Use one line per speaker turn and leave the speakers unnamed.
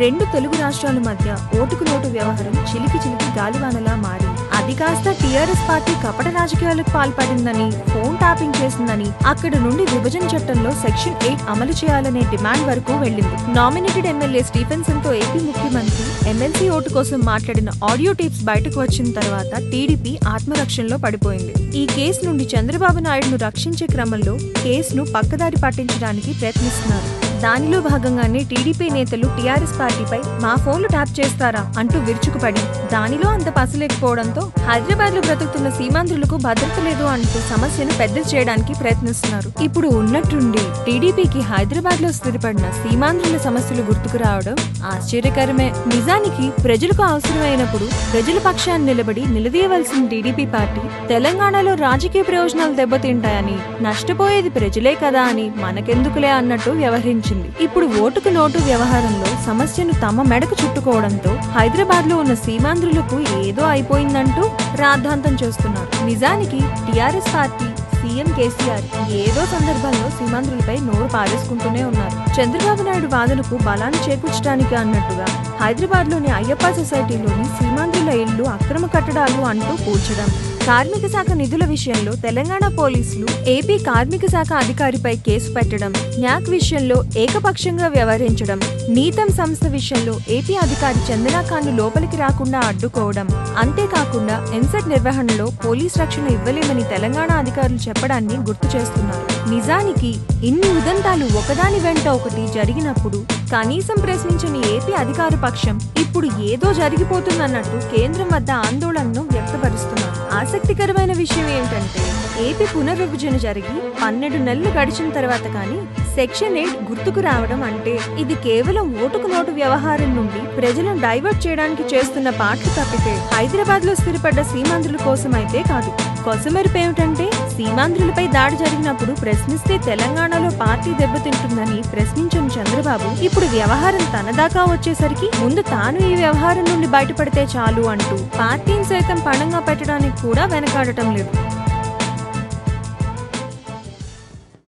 రెండు తెలుగు రాష్ట్రాల మధ్య ఓటుకు నోటు వ్యవహారం చిలికి గాలివానలా మారింది. అది కాస్త టీఆర్ఎస్ పార్టీ కపట రాజకీయాలకు పాల్పడిందని, ఫోన్ ట్యాపింగ్ చేసిందని, అక్కడ నుండి విభజన చట్టంలో సెక్షన్ 8 అమలు చేయాలనే డిమాండ్ వరకు వెళ్లింది. నామినేటెడ్ ఎమ్మెల్యే స్టీఫెన్సన్ తో ఏపీ ముఖ్యమంత్రి ఎమ్మెల్సీ ఓటు కోసం మాట్లాడిన ఆడియో టేప్స్ బయటకు వచ్చిన తర్వాత టీడీపీ ఆత్మరక్షణలో పడిపోయింది. ఈ కేసు నుండి చంద్రబాబు నాయుడును రక్షించే క్రమంలో కేసును పక్కదారి పట్టించడానికి ప్రయత్నిస్తున్నారు. దానిలో భాగంగానే టీడీపీ నేతలు టీఆర్ఎస్ పార్టీపై మా ఫోన్లు ట్యాప్ చేస్తారా అంటూ విరుచుకుపడి, దానిలో అంత పసలేకపోవడంతో హైదరాబాద్ లో బ్రతుకుతున్న సీమాంధ్రులకు భద్రత లేదు అంటూ సమస్యను పెద్ద చేయడానికి ప్రయత్నిస్తున్నారు. ఇప్పుడు ఉన్నట్టుండి టీడీపీకి హైదరాబాద్ లో స్థిరపడిన సీమాంధ్రుల సమస్యలు గుర్తుకు రావడం ఆశ్చర్యకరమే. నిజానికి ప్రజలకు అవసరమైనప్పుడు ప్రజల పక్షాన్ని నిలబడి నిలదీయవలసిన టీడీపీ పార్టీ తెలంగాణలో రాజకీయ ప్రయోజనాలు దెబ్బతింటాయని, నష్టపోయేది ప్రజలే కదా అని మనకెందుకులే అన్నట్టు వ్యవహరించింది. ఇప్పుడు ఓటుకు నోటు వ్యవహారంలో సమస్యను తమ మెడకు చుట్టుకోవడంతో హైదరాబాద్ లో ఉన్న సీమాంధ్రులకు ఏదో అయిపోయిందంటూ రాద్ధాంతం చేస్తున్నారు. నిజానికి టీఆర్ఎస్ పార్టీ, సీఎం కేసీఆర్ ఏదో సందర్భంలో సీమాంధ్రులపై నోరు పారేసుకుంటూనే ఉన్నారు. చంద్రబాబు నాయుడు వాదనకు బలాన్ని చేకూర్చడానికి అన్నట్టుగా హైదరాబాద్ లోని అయ్యప్ప సొసైటీలోని సీమాంధ్రుల ఇళ్లు అక్రమ కట్టడాలు అంటూ కూల్చడం, కార్మిక శాఖ నిధుల విషయంలో తెలంగాణ పోలీసులు ఏపీ కార్మిక శాఖ అధికారిపై కేసు పెట్టడం, న్యాక్ విషయంలో ఏకపక్షంగా వ్యవహరించడం, నీతం సంస్థ విషయంలో ఏపీ అధికారి చందనాఖాన్ను లోపలికి రాకుండా అడ్డుకోవడం, అంతేకాకుండా ఎంసెట్ నిర్వహణలో పోలీస్ రక్షణ ఇవ్వలేమని తెలంగాణ అధికారులు చెప్పడాన్ని గుర్తు చేస్తున్నారు. నిజానికి ఇన్ని ఉదంతాలు ఒకదాని వెంట ఒకటి జరిగినప్పుడు కనీసం ప్రశ్నించని ఏపీ అధికార పక్షం ఇప్పుడు ఏదో జరిగిపోతుందన్నట్టు కేంద్రం వద్ద ఆందోళనను వ్యక్తపరుస్తున్నారు. ఆసక్తికరమైన విషయం ఏంటంటే, ఏపీ పునర్విభజన జరిగి 12 నెలలు గడిచిన తర్వాత కానీ సెక్షన్ 8 గుర్తుకు రావడం అంటే ఇది కేవలం ఓటుకు నోటు వ్యవహారం నుండి ప్రజలను డైవర్ట్ చేయడానికి చేస్తున్న పాటలు తప్పితే హైదరాబాద్ లో స్థిరపడ్డ సీమాంధ్రుల కోసం అయితే కాదు. కొసమెరుపేమిటంటే, సీమాంధ్రులపై దాడి జరిగినప్పుడు ప్రశ్నిస్తే తెలంగాణలో పార్టీ దెబ్బతింటుందని ప్రశ్నించిన చంద్రబాబు ఇప్పుడు వ్యవహారం తన దాకా వచ్చేసరికి ముందు తాను ఈ వ్యవహారం నుండి బయటపడితే చాలు అంటూ పార్టీని సైతం పణంగా పెట్టడానికి కూడా వెనకాడటం లేదు.